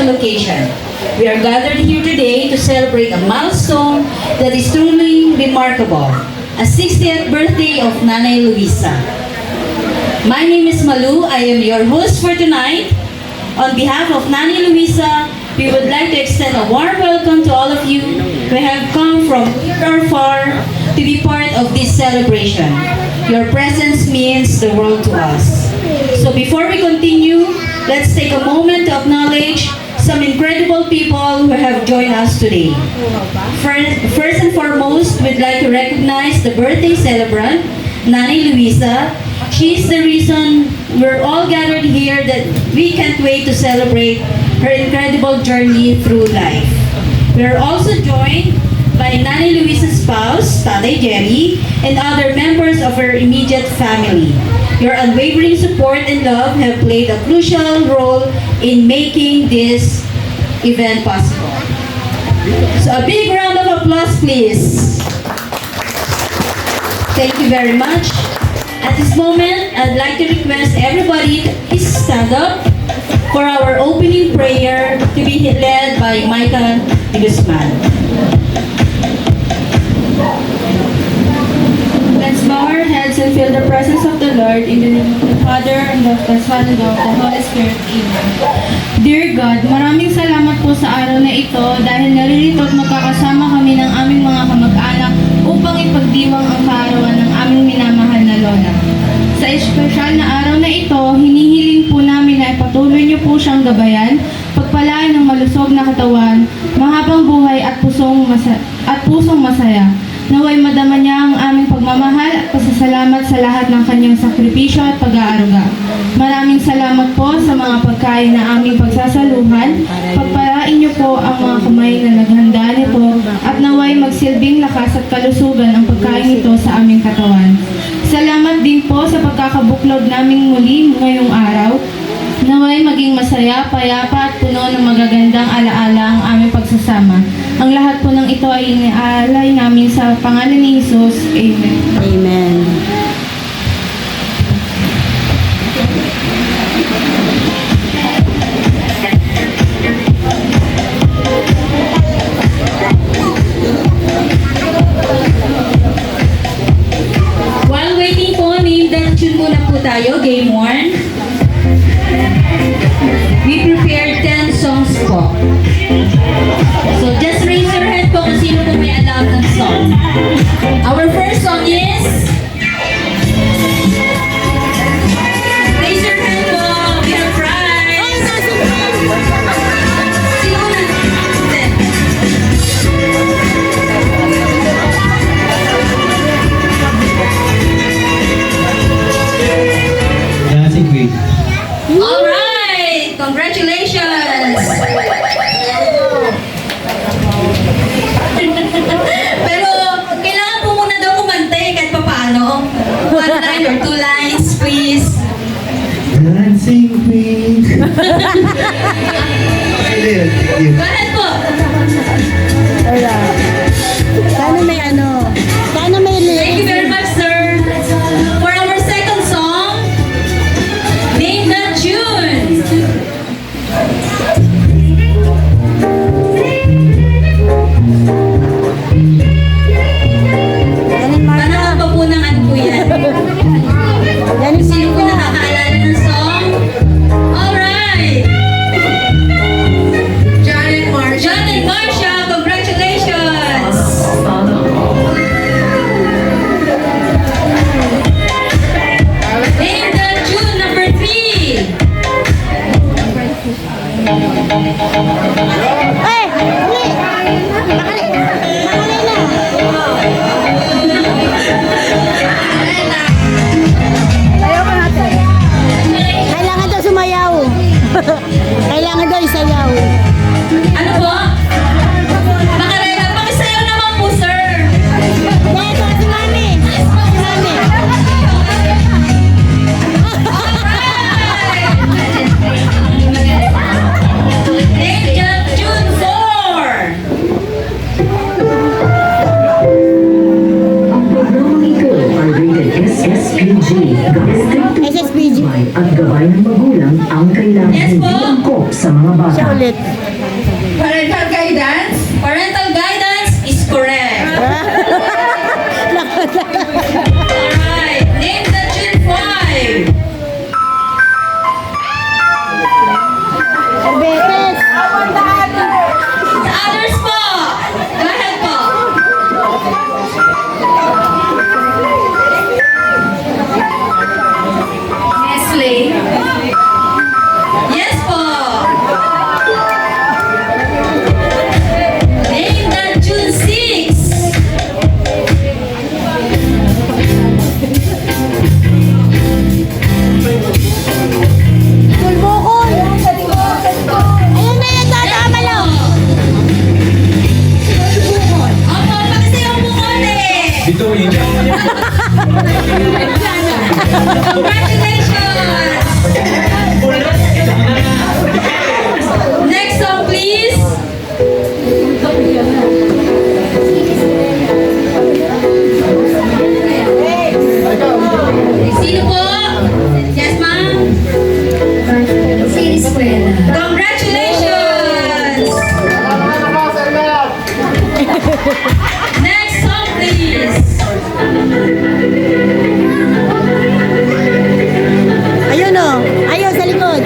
special occasion. We are gathered here today to celebrate a milestone that is truly remarkable, a 60th birthday of Nanay Luisa. My name is Malu. I am your host for tonight. On behalf of Nanay Luisa, we would like to extend a warm welcome to all of you who have come from near or far to be part of this celebration. Your presence means the world to us. So before we continue, let's take a moment to acknowledge some incredible people who have joined us today. First and foremost, we'd like to recognize the birthday celebrant, Nanay Luisa. She's the reason we're all gathered here, that we can't wait to celebrate her incredible journey through life. We are also joined by Nanay Luisa's spouse, Tatay Jerry, and other members of her immediate family. Your unwavering support and love have played a crucial role in making this event possible. So a big round of applause, please. Thank you very much. At this moment, I'd like to request everybody to please stand up for our opening prayer to be led by Micah de Guzman. Let's bow our heads and feel the presence of the Lord in the name of the Father, and of the Son, and of the Holy Spirit. Amen. Dear God, maraming salamat po sa araw na ito dahil naririto at magkakasama kami ng aming mga kamag-anak upang ipagdiwang ang kaarawan ng aming minamahal na Lola. Sa espesyal na araw na ito, hinihiling po namin na ipatuloy niyo po siyang gabayan, pagpalain ng malusog na katawan, mahabang buhay at pusong masaya. Naway madama niya ang aming pagmamahal at pasasalamat sa lahat ng kanyang sakripisyo at pag-aaruga. Maraming salamat po sa mga pagkain na aming pagsasaluhan. Pagpalain niyo po ang mga kamay na naghanda nito at naway magsilbing lakas at kalusugan ang pagkain ito sa aming katawan. Salamat din po sa pagkakabuklod naming muli ngayong araw. Naway maging masaya, payapa at puno ng magagandang alaala ang aming pagsasama. Ang lahat po ng ito ay iniaalay namin sa pangalan ni Jesus. Amen. Amen. While waiting po, name that tune muna po tayo, Game 1. We prepared 10 songs po. So just raise your hand po kung sino po may alam ng song. Our first song is... Raise your hand po. We have prize. Sino na? Dancing Queen. Alright! Congratulations! Pero kailangan po muna daw kumante kahit papaano. One line or two lines, please. Dancing Queen. Okay, thank you. Go ahead po. Wala. Sana may ano. Sana may Thank you very much, sir. For our second song, Name That Tune. Panahon pa po ng ano po yan. Yan yung Sino po nakakaalala ng song? Alright! John and Marcia, congratulations! Name the tune number 3. Eh! Uli! Nakali na. Ayaw pa natin. Kailangan daw sumayaw. Kailangan daw isayaw. Ano po? Pakisayaw naman po, sir! Dahil ito si Mami. Si Mami. Name the tune 4. Parental guidance. Parental guidance is correct. Alright, name the chief 5. Betes. Others po. Go ahead po. Nestle. Yes po. Name the June 6. Tulbukol. Ayun na yung tatama lang. Opo, pakisayaw po konti. Bituin. Congratulations! Next song, please. Sino po? Yes, ma'am? Congratulations! Next song, please. Ayun o. Ayun sa likod.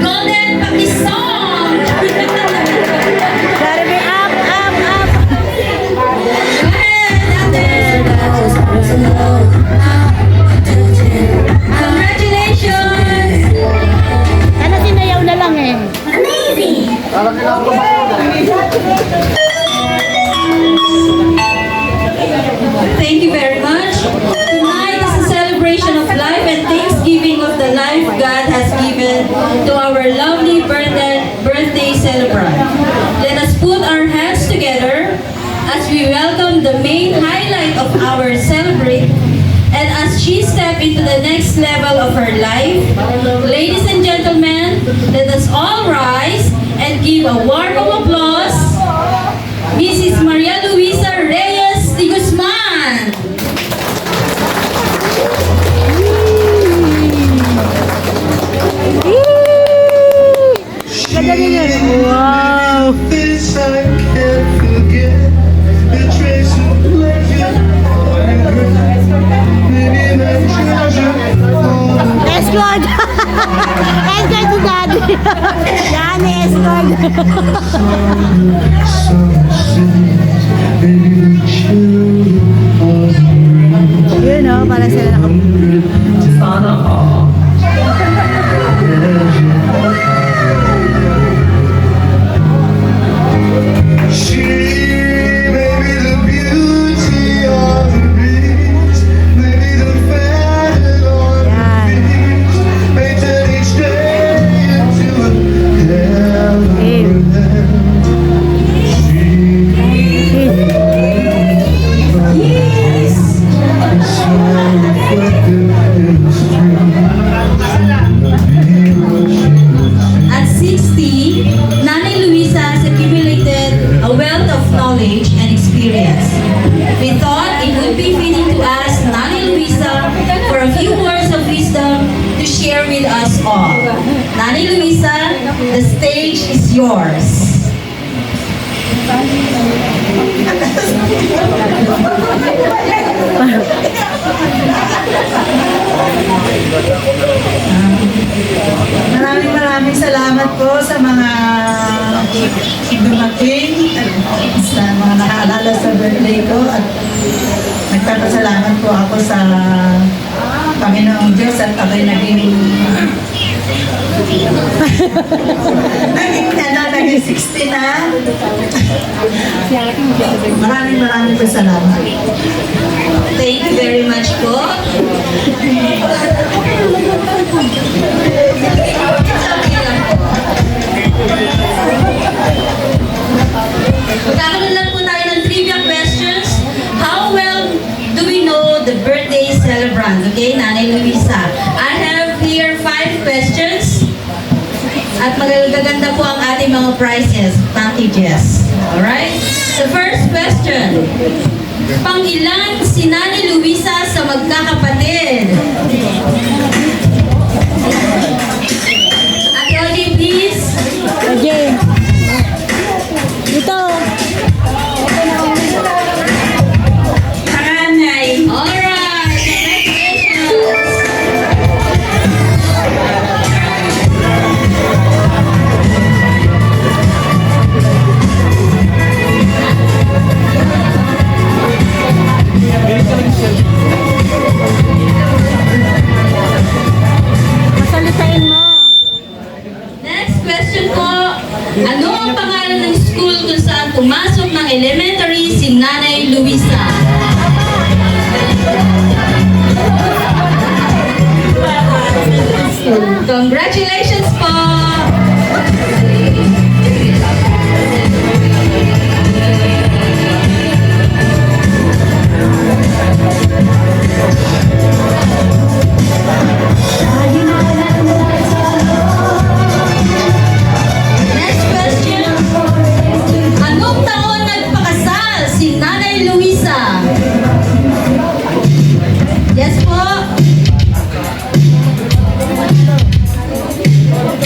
Golden Pakisong! Gotta be up, up, up. Go ahead, ate. Congratulations! Ano sinayaw na lang eh. Thank you very much. Tonight is a celebration of life and thanksgiving of the life God has given to our lovely birthday celebrant. Let us put our hands together as we welcome the main highlight of our celebrate and as she steps into the next level of her life. Ladies and gentlemen, let us all rise and give a warm of applause Mrs. Maria Luisa Reyes de Guzman. Ganda din yun. Wow. This I can't forget. The trace of pleasure. Maybe my treasure. Escort. Escort to daddy. Yan, escort. Maybe the chill of Yun o, para sila She may be the beauty of the beast, maybe the fat on the beast, may turn each day into a heaven. Yes! So reflective in the stream. At 60, Nanay Luisa has accumulated a wealth of knowledge and experience. We thought it would be fitting to ask Nanay Luisa for a few words of wisdom to share with us all. Nanay Luisa, the stage is yours. Maraming salamat po sa mga dumating at sa mga nakaalala sa birthday ko at nagpapasalamat po ako sa Panginoong Diyos at ako'y naging 60 na. Maraming po salamat. Thank you very much po. Magkakaroon lang po tayo ng trivia questions. How well do we know the birthday celebrant? Okay, Nanay Luisa. I have here 5 questions. At magaganda po ang ating mga prizes, packages. Alright? The first question. Pangilan si Nanay Luisa sa magkakapatid? Ate Audrey, Ano ang pangalan ng school kung saan pumasok ng elementary si Nanay Luisa? Congratulations po! Next question. Anong taon nagpakasal si Nanay Luisa? Yes po.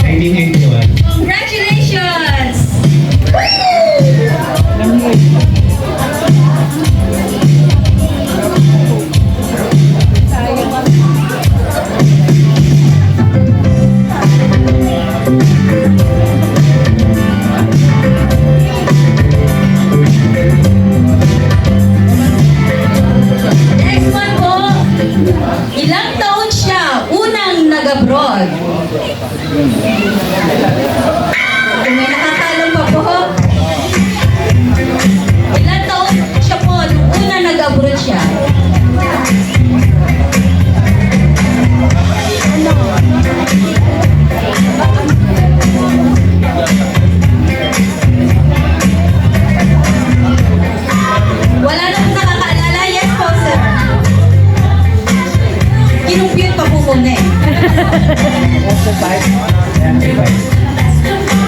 1981. Congratulations! Next one po. Ilang taon siya unang nag-abroad? Kung may nakakalam pa po. Ilang taon siya po nung unang nag-abroad siya? Wala na pong nakakaalala? Yes po, sir. Kinumpute pa po muna eh.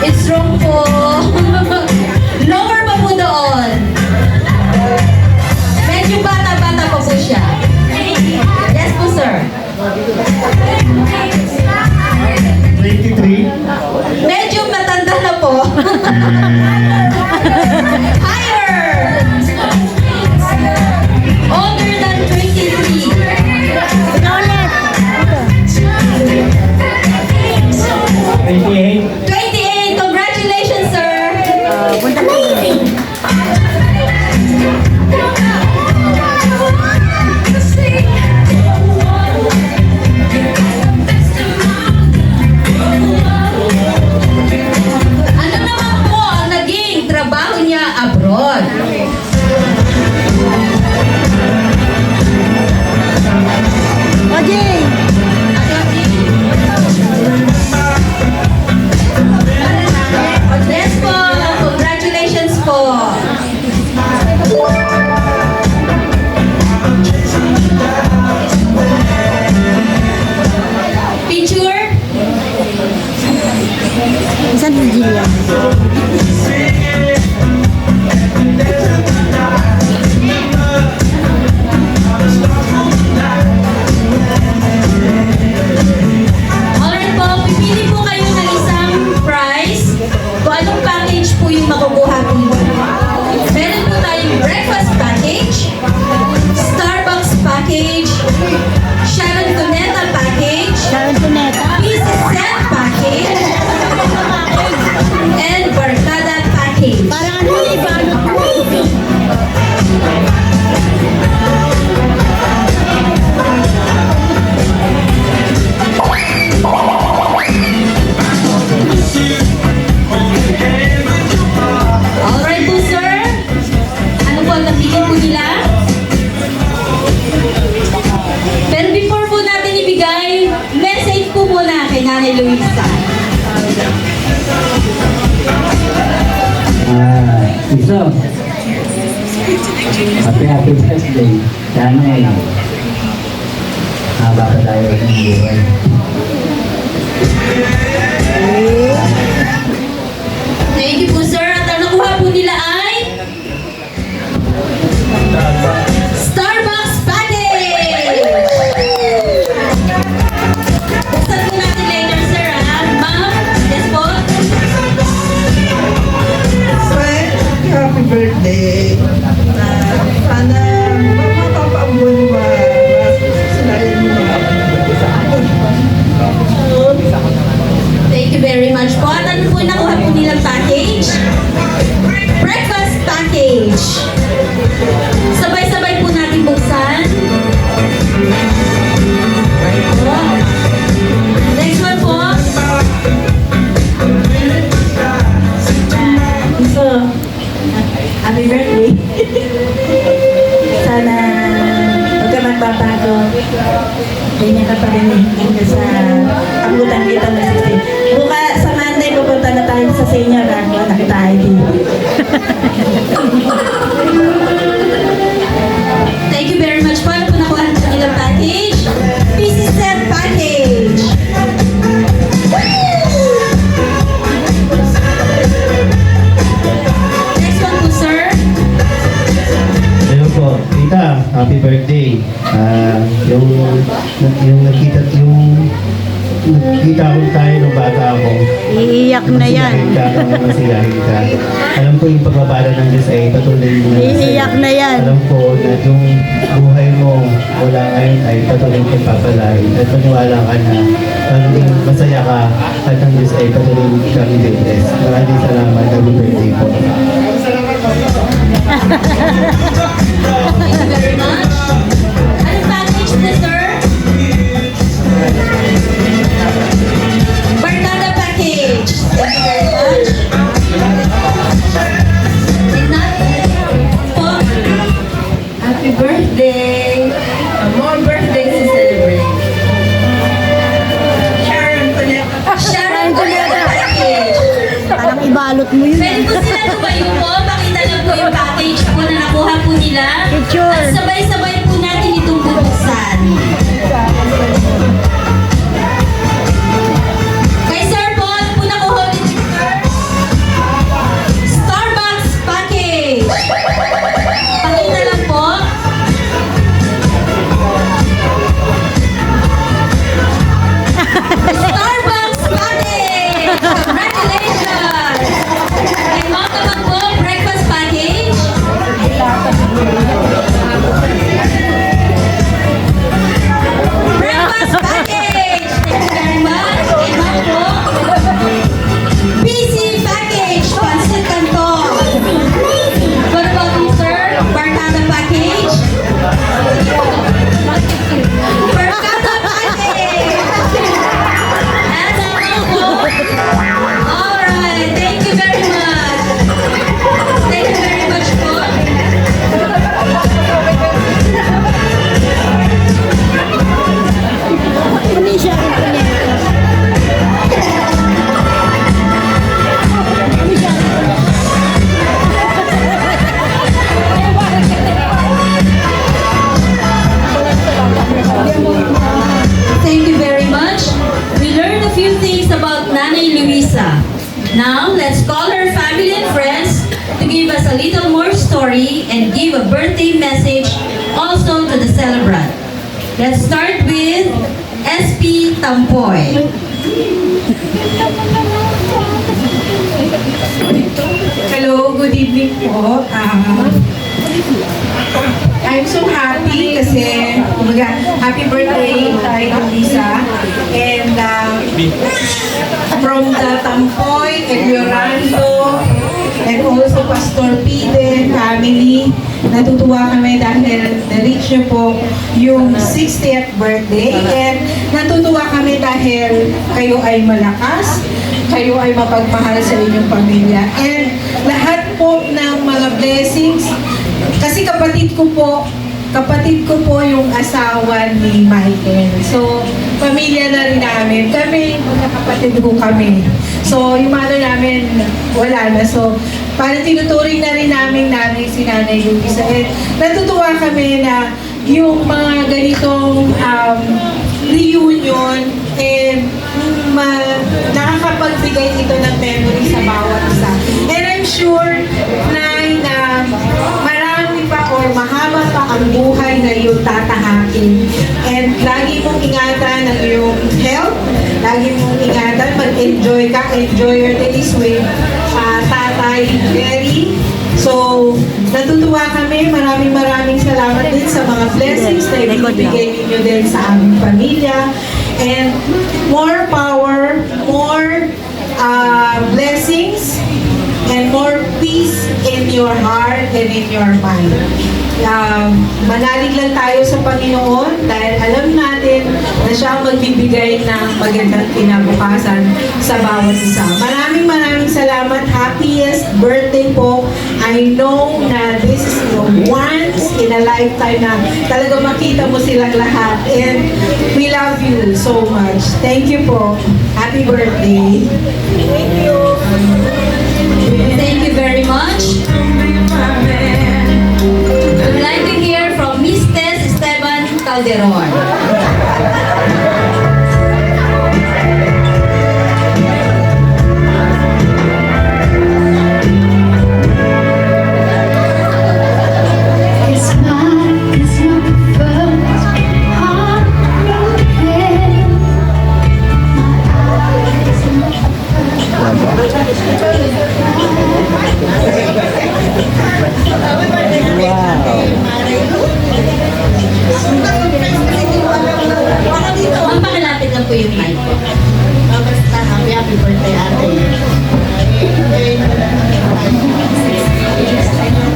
It's wrong po. Lower pa po doon. Medyo bata-bata pa po siya. Yes po, sir. 23. Medyo matanda na po. Higher! Older than 23. Ulit. 28. 28! Congratulations, sir! Amazing. Ano naman po ang naging trabaho niya abroad? Okay. Yes po! Congratulations po! Picture? Saan si Jillian? Alright po, pipili po kayo ng isang prize. Kung anong package po yung makukuha po. Meron po tayong breakfast package, Starbucks package, Sharon Cuneta package, Sharon Cuneta. Pieces set package, and Barkada package. Parang ano yung iba? Amazing. Alright po, sir. Ano po ang napili po nila? Pero before po natin ibigay, message po muna kay Nanay Luisa. Iso, happy birthday. Sana eh, haba pa tayo ng buhay. Thank you po, sir. At ang nakuha po nila ay Starbucks package! Buksan po natin later, sir, ha? Ma'am, yes po? Fred, happy birthday. Sana mapapaabot mo ba sila yung mga sa akin. na pa rin hanggang sa abutan kita ng 16. Buka sa Monday, pupunta na tayo sa senior run. Nakita tayo dito. Thank you very much. Paano po nakuha ang kanilang package? PC set package. Next one po, sir. Ayun po, tita, happy birthday. Nakita ko tayo nung bata ako. Iiyak na yan. Masiyahin ka. Alam ko yung pagbabala ng Diyos ay patuloy mo na. Iiyak na yan. Alam ko na yung buhay mo mula ngayon ay patuloy kang papalain. At maniwala ka na maging masaya ka at ang Diyos ay patuloy kang i-bless. Maraming salamat. Happy birthday po. Thank you very much. Anong package na, sir? Barkada package. Thank you very much. And not po. Happy birthday. More birthdays to celebrate. Sharon Cuneta package. Parang ibalot mo yun. Pwede po sila tumayo po. Pakita lang po yung package po na nakuha po nila. Picture. At sabay-sabay po natin itong bubuksan. Kay Sir po, ano po nakuha ulit si Sir? Starbucks package. Pakita lang po. Starbucks package. Congratulations. Kay Mom naman po, breakfast package. Breakfast package. Thank you very much. Kay Mom po. PC package. Pansit Canton. What about you, sir? Barkada package. Barkada package. And then po. Alright. Thank you very much. Thank you very much po. Hindi siya rin pinito. Thank you very much. We learned a few things about Nanay Luisa. Now, let's call her family and friends to give us a little more story and give a birthday message also to the celebrant. Let's start with SP Tampoy. Hello, good evening po. I'm so happy kasi, kumbaga, happy birthday kay Lisa. And from the Tampoy and Llorando and also Pastor Pide family, natutuwa kami dahil na-reach niyo po yung 60th birthday. And natutuwa kami dahil kayo ay malakas, kayo ay mapagmahal sa inyong pamilya. And lahat po ng mga blessings, kasi kapatid ko po yung asawa ni Michael. So, pamilya na rin namin. Kami, magkakapatid ko kami. So, yung mother namin, wala na. So, parang tinuturing na rin namin nanay si Nanay Luisa. And natutuwa kami na yung mga ganitong reunion and nakakapagbigay ito ng memory sa bawat isa. And I'm sure na marami pa or mahaba pa ang buhay na iyong tatahakin. And lagi mong ingatan ang iyong health, lagi mong ingatan, mag-enjoy ka, enjoy your days with Tatay Jerry. So, natutuwa kami. Maraming salamat din sa mga blessings na ibibigay ninyo din sa aming pamilya. And more power, more blessings, and more peace in your heart and in your mind. manalig lang tayo sa Panginoon dahil alam natin na siya ang magbibigay ng magandang kinabukasan sa bawat isa. Maraming salamat. Happiest birthday po. I know na this is the once in a lifetime na talaga makita mo silang lahat. And we love you so much. Thank you po. Happy birthday. Thank you very much. I would like to hear from Miss Tess Esteban Calderon. Magpakilapit lang po yung mic po. Basta happy birthday ate.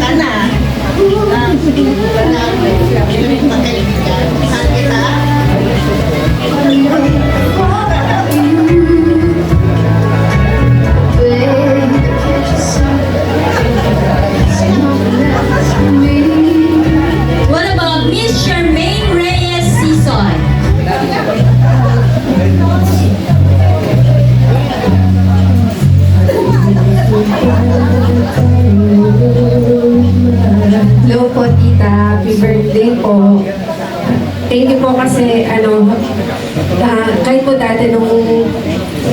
Kana. Saan kita? What about Miss Charmaine Reyes Sison? Hello po, tita. Happy birthday po. Thank you po kasi, kahit po dati nung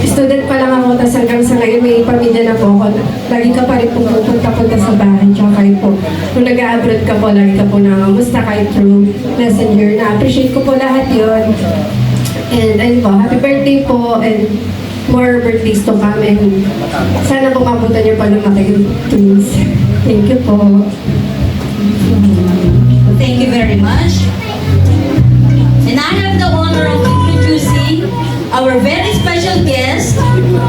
student pa lang ako, tas hanggang sa ngayon may pamilya na po ako. Lagi ka pa rin pupunta sa bahay. Tsaka kayo po, nung nag-abroad ka po, lagi ka po nangamusta kahit through messenger. Na-appreciate ko po lahat yon. And ayun po, happy birthday po and more birthdays to come. And sana po mabutan niyo pa lumaki yung twins. Thank you po. Thank you very much. And I have the honor of introducing our very special guest,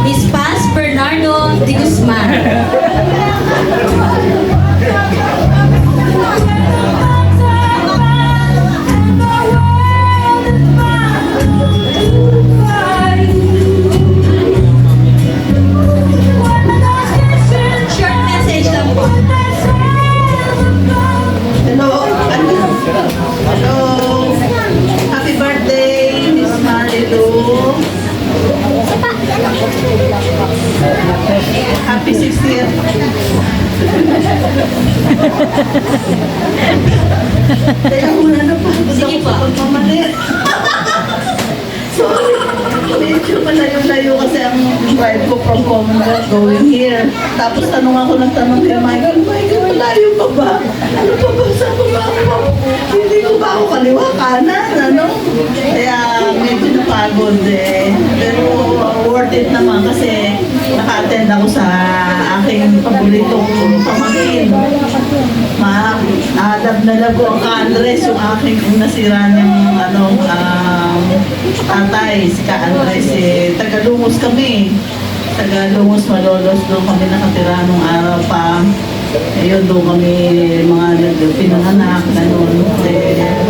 Miss Paz Bernardo de Guzman. Short message lang po. Hello. Happy birthday, Miss Marilu. Happy 60th. Kaya una na pa. Sige po. Pagmamalit. Sorry. Medyo malayo-layo kasi ang ride ko from Commonwealth going here. Tapos tanong ako ng tanong kay Michael, malayo pa ba? Ano pa ba? Saan pa ba ako? Hindi ko ba ako kaliwa kanan? Ano? Kaya medyo napagod eh. Pero worth it naman kasi naka-attend ako sa aking paboritong pamangkin. Nalab ko ang ka-Andres, yung aking nasira niyang tatay, si ka-Andres, taga-Lumos kami. Taga-Lumos, Malolos, doon kami nakatira nung araw pa. Ayun, doon kami mga pinanganak, gano'n.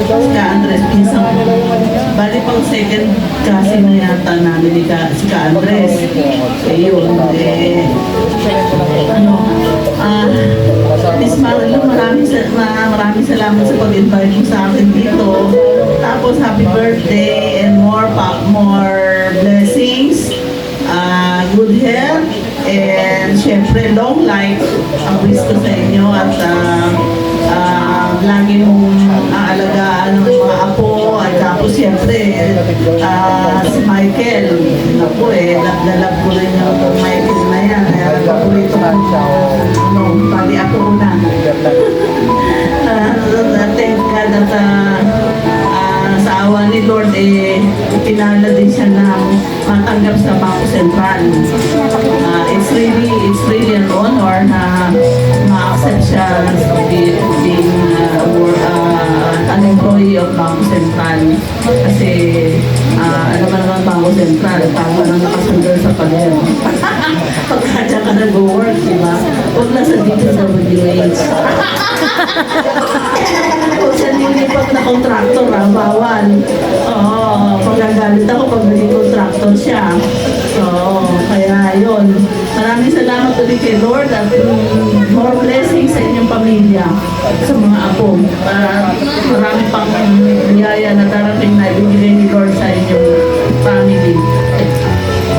Si ka-Andres, pinsang, bali pang second kasi na yata namin si ka-Andres. Ayun, Miss Marilu, maraming salamat sa pag-invite mo sa akin dito. Tapos, happy birthday and more blessings, good health, and syempre, long life ang wish ko sa inyo at lagi mong aalagaan ng mga apo at tapos syempre, si Michael, naku love na love ko rin yung Michael na yan. Paborito ko, pali ako una. Thank God at sa awa ni Lord, pinala din siya na matanggap sa Bangko Sentral. It's really an honor na ma-accept siya being an employee of Bangko Sentral. Kasi ano ba naman Bangko Sentral, tama na nakasundal sa panel. Pagkadya ka nag-work, diba? Huwag na sa DPWH. Kasi nilipat na contractor bawal. Oo, pagagalit ako pag naging contractor siya. Oo, kaya yun. Maraming salamat ulit kay Lord at more blessings sa inyong pamilya, sa mga apo. Marami pang biyaya na darating na ibigay ni Lord sa inyong family.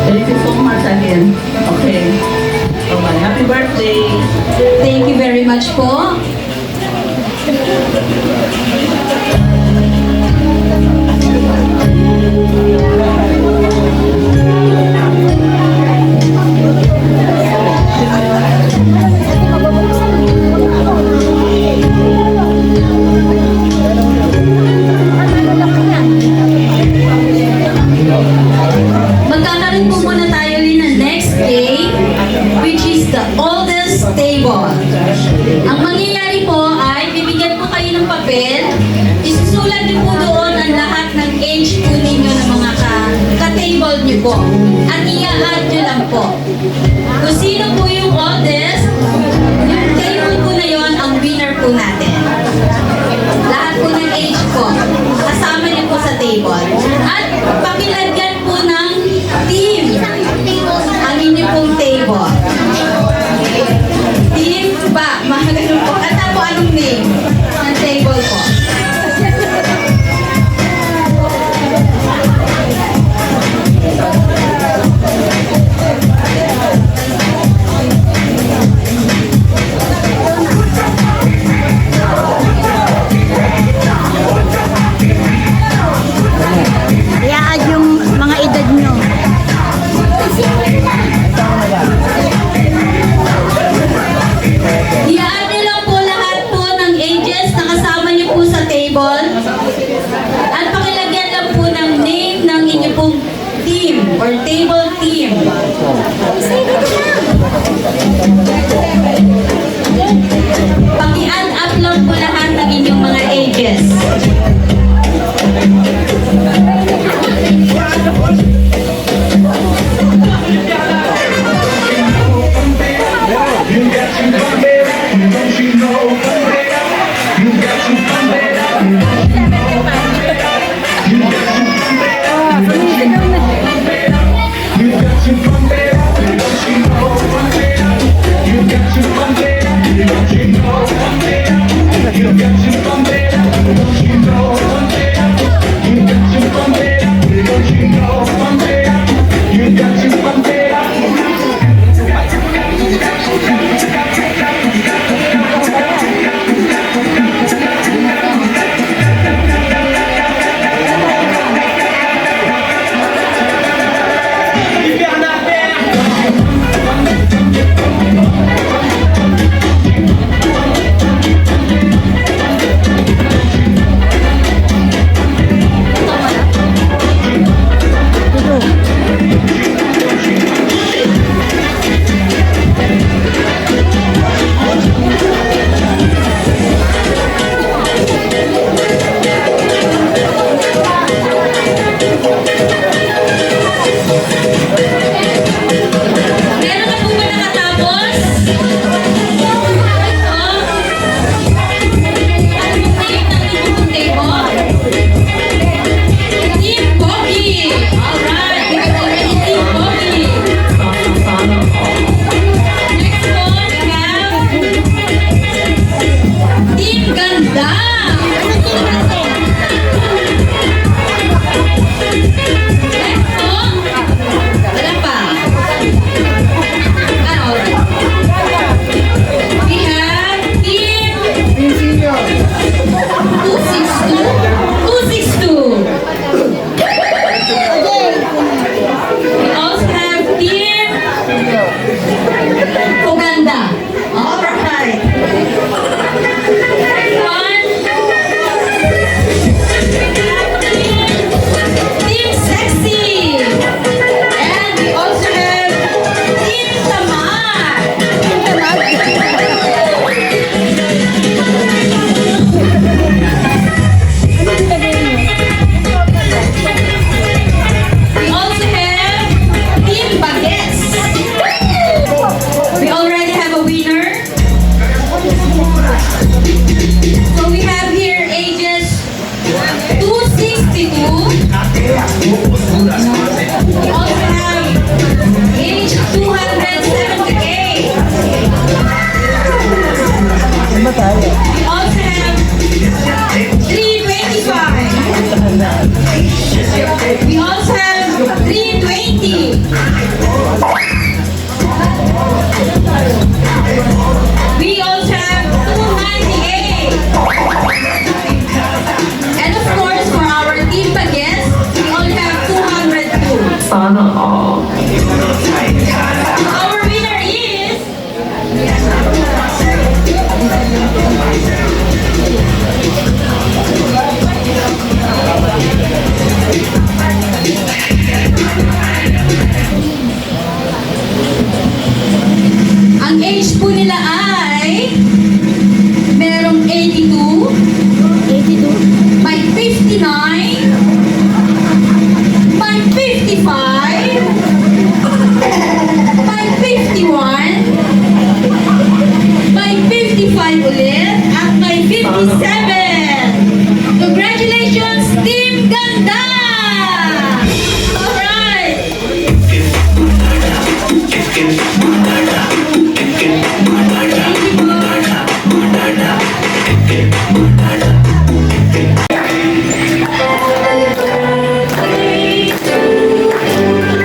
Thank you so much again. Okay. Okay, happy birthday. Thank you very much po. Magkakaroon po muna tayo rin ng next day, which is the oldest table. Ang mangyayari po ay bibigyan po kayo ng papel, isusulat niyo po doon ang lahat ng age po ninyo ng mga ka-table niyo po. At i-add niyo lang po. Kung sino po yung oldest, yung table po na yon ang winner po natin. Lahat po ng age po, kasama niyo po sa table. At pakilagyan po ng team ang inyo pong table. Team ba? Mga ganun po. At po anong name ng table po? I-add yung mga edad nyo. I-add niyo lang po lahat po ng ages na kasama niyo po sa table. At pakilagyan lang po ng name ng inyo pong team or table team. Paki-add up lang po lahat ng inyong mga ages. We already have a winner.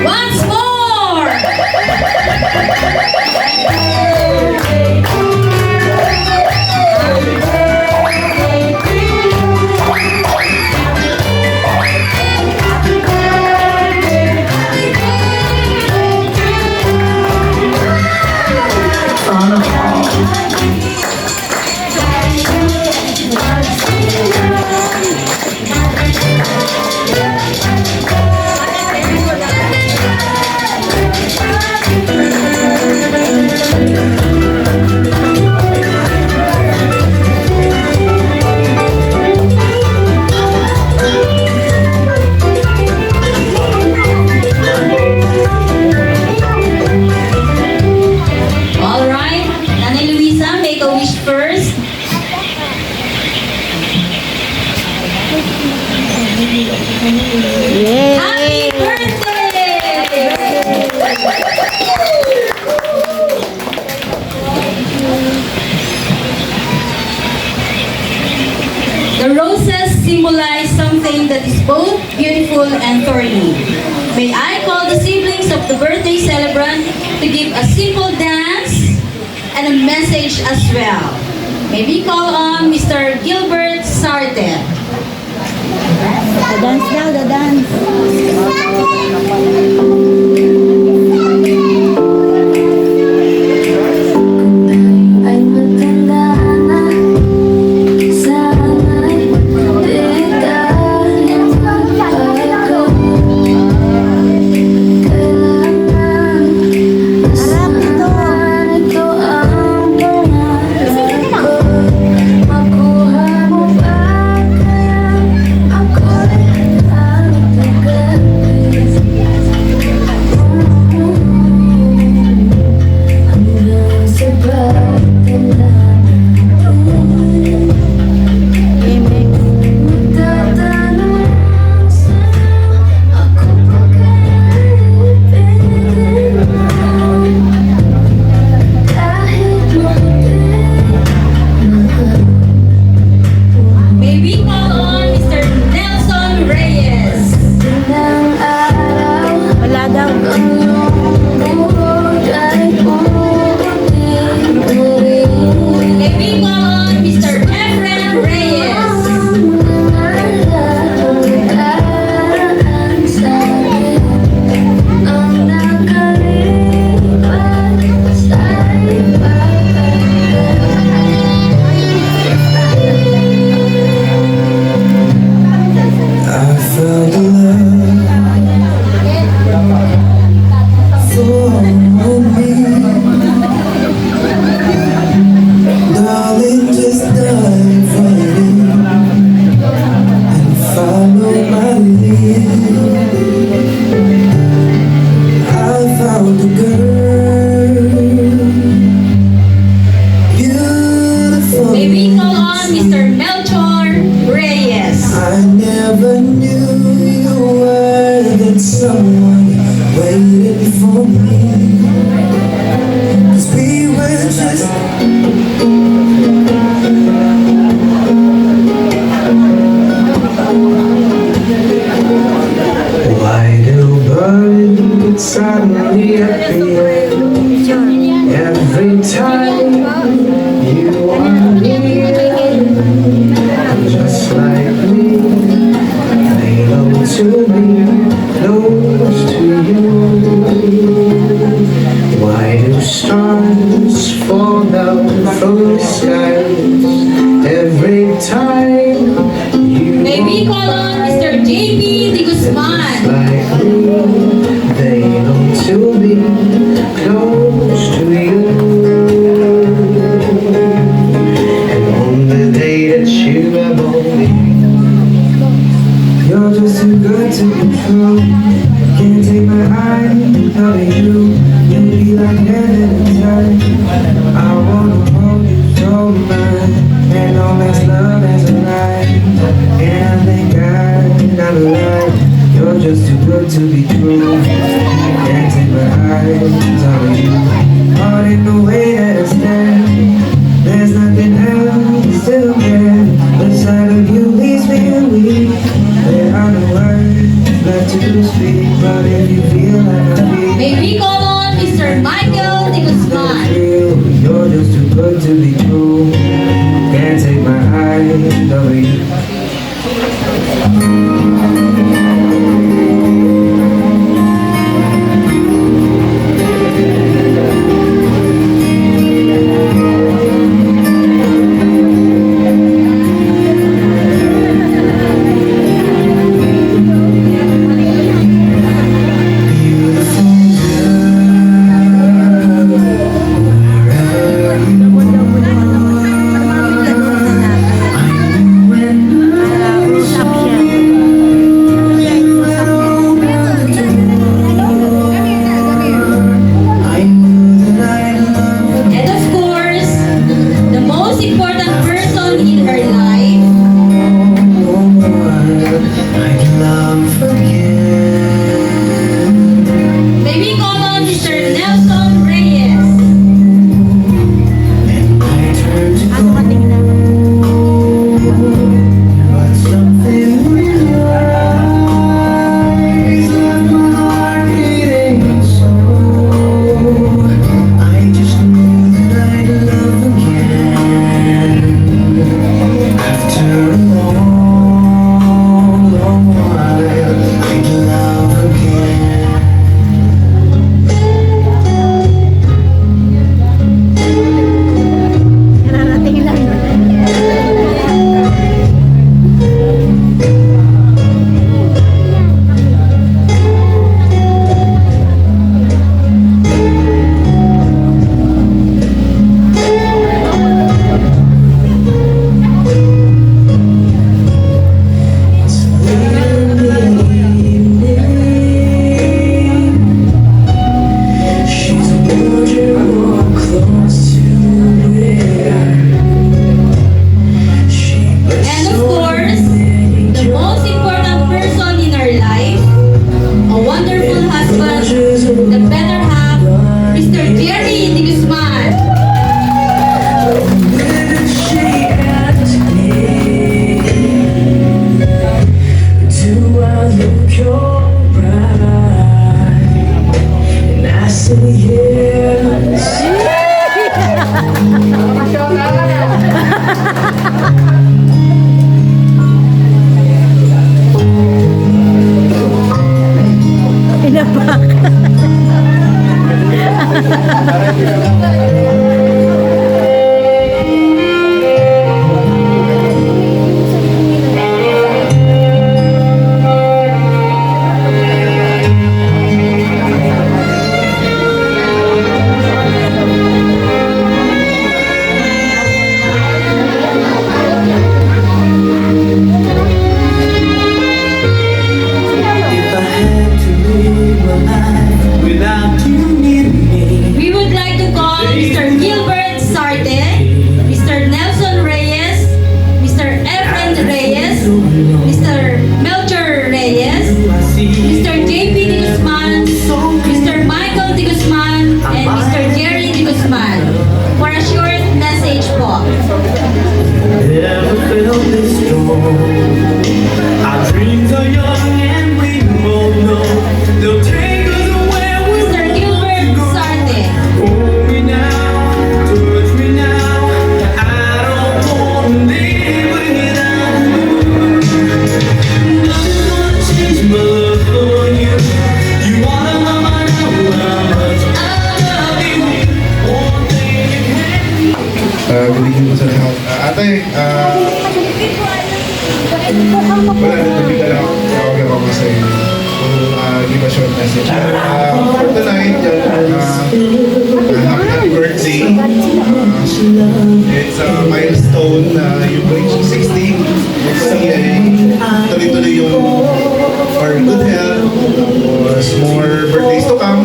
Once more! Alright, Nanay Luisa, make a wish first. Happy birthday! The roses symbolize something that is both beautiful and thorny. May I call the siblings of the birthday celebrant to give a simple dance and a message as well. May we call on Mr. Gilbert Sartet. The dance daw, the dance. Ay matanda na, sana'y di tayo magbago. Kailangan asahan ito ang pangarap ko. Makuha mo ba kaya ako'y tatagal? Hanggang sa pagtanda natin, magtatanong sa'yo ako ba kaibigan mo? Kahit May we call on Mr. Nelson Reyes. ng araw Wala daw. ang iyong buhok ay puti pa rin. May we call on Mr. Efren Reyes. I found a love for me. Darling, just dive right in and follow my lead. I found a girl, beautiful. May we call on Mr. Melchor Reyes. I never knew you were that someone waiting for me. 'Cause we were just why do birds suddenly appear every time you are near? Just like me, they long to be close to you. Why do stars fall down from the skies every time you May we call on Mr. JP De Guzman. like me? They long to be close to you. And on the day that you are born, you're just too good to be true. Can't take my eyes off of you. You'll be like heaven and earth. I wanna hold you so much, and all that's love as a life. And I thank God I love in the way that I stand. There's nothing else to care. The sight of you leaves me weak. There are no words left to speak, but if you feel like I feel, May we call on Mr. Michael De Guzman. you're just too good to be true. Can't take my eyes off you. And of course, the most important person in her life, may we call on Mr. Nelson Reyes. Nararating lang. And of course, the most important person in our life, a wonderful husband, the better half, Mr. Jerry De Guzman. Pinapak. If I had to live my life without you near me, We would like to call Mr. Gilbert Sarte, Mr. Nelson Reyes, Mr. Efren Reyes, Mr. Melcher Reyes, I see Mr. JP De Guzman, Mr. Michael De Guzman, and Mr. Jerry De Guzman for a short message po. never felt this strong. Our dreams are young and we both know they'll take us where we Mr. Gilbert Sarte. hold me now, touch me now. I don't want to live without you. Nothing's gonna change my love for you. You wanna know how much I love you. One thing you can Good evening po sa lahat. Ate, wala na tabi ka lang. Tawag ako kasi give a short message. For tonight, happy birthday. It's a milestone na yung reaching 60. CA. Tuloy-tuloy yung for good health. Tapos more birthdays to come.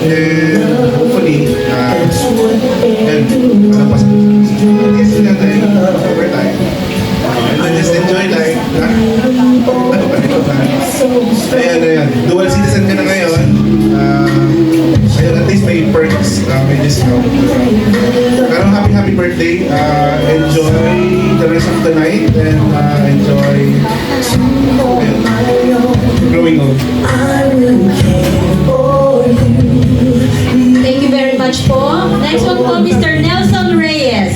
And hopefully, and ano pa yes na tayo over time. And then just enjoy life. Ano pa rin ba? Ayan. Dual citizen ka na ngayon. Ayun, at least may perks. May discount. Pero happy birthday. Enjoy the rest of the night and enjoy growing old. Thank you very much po. Next one po, Mr. Nelson Reyes.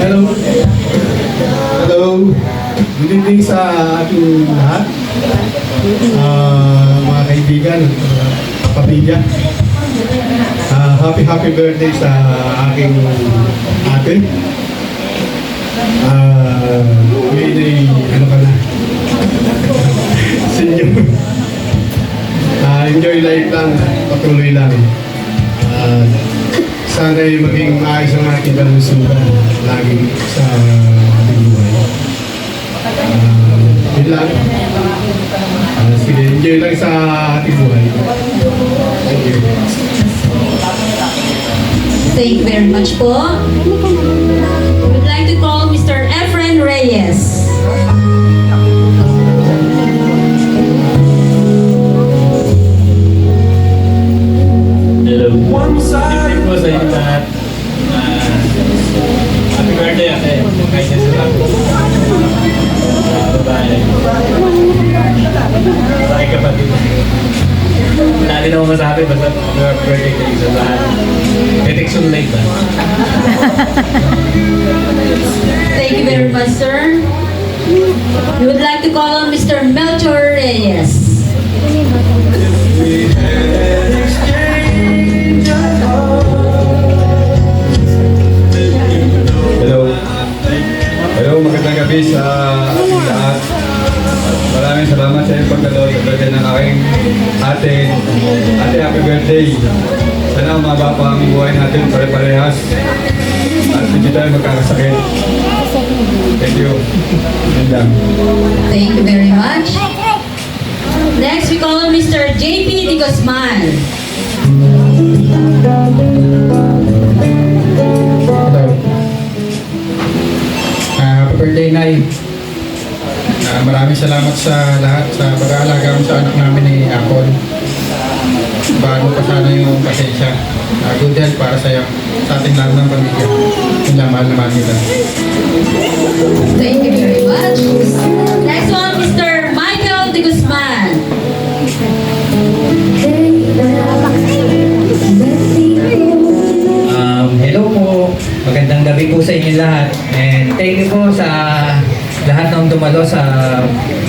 Hello. Hello. Good evening sa ating lahat. Mga kaibigan, kapamilya. Happy birthday sa aking ate. Ano ka na? Senior. Enjoy life lang, patuloy lang. Sana'y maging maayos ang ating kalusugan lagi sa ating buhay. Yun lang. Sige, enjoy lang sa ating buhay. Thank you. Thank you very much po. We'd like to call Mr. Efren Reyes. Hello. Thank po sa inyo lahat. Happy birthday, ate. Kahit na sila. Babae. Sa aking kapatid. Wala din ako masabi, basta happy birthday kayo sa lahat. Detection late ba? Thank you very much, sir. We would like to call on Mr. Melchor Reyes. Hello. Hello, magandang gabi sa ating lahat. Maraming salamat sa iyong pagdalo sa birthday ng aking ate. Ate, happy birthday. Sana umaba pa ang buhay natin pare-parehas. At hindi tayo magkakasakit. Thank you. Yun lang. Thank you very much. Next, we call on Mr. JP Di Guzman. Hello. Happy birthday, Nay. Maraming salamat sa lahat sa pag-aalaga mo sa anak namin ni Apple. Bago pa sana yung pasensya. Good health para sa ating lahat ng pamilya. Yung mahal naman nila. Thank you very much. Next one, Mr. Michael Di Guzman. Hello po. Magandang gabi po sa inyo lahat. And thank you po sa lahat ng dumalo sa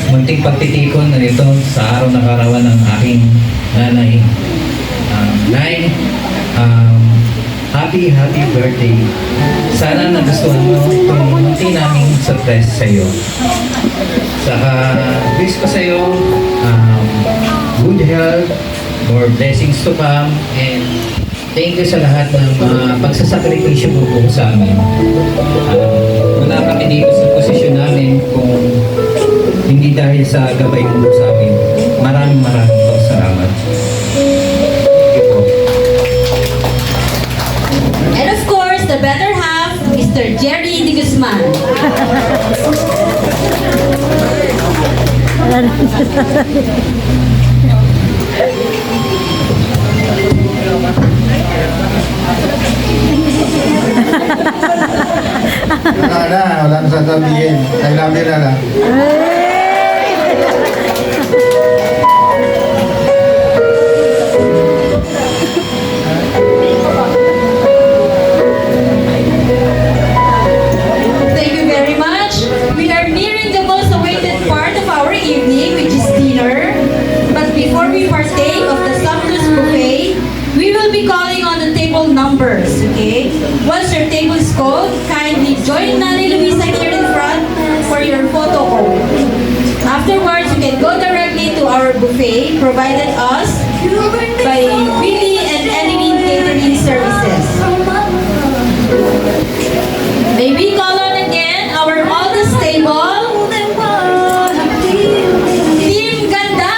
munting pagtitikon na ito sa araw na karawan ng aking nanay. Nay, happy birthday. Sana nagustuhan mo itong munti naming surprise sa iyo. Saka wish ko sa iyo good health, more blessings to come, and thank you sa lahat ng mga pagsasakripisyo mo po sa amin. Wala kami dito sa posisyon namin kung hindi dahil sa gabay mo po sa amin. Maraming po salamat. Thank you po. And of course, the better half, Mr. Jerry Di Guzman. Wala na sasabihin. I love you, Lala. Thank you very much. We are nearing the most awaited part of our evening, which is dinner. But before we partake of the sumptuous buffet, we will be calling on the table numbers, okay? Once your table is called, kindly join Nanay Luisa here in front for your photo op. Afterwards, you can go directly to our buffet provided us by Willie and Edeline Catering Services. May we call on again our oldest table, Team Ganda!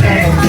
Thank you.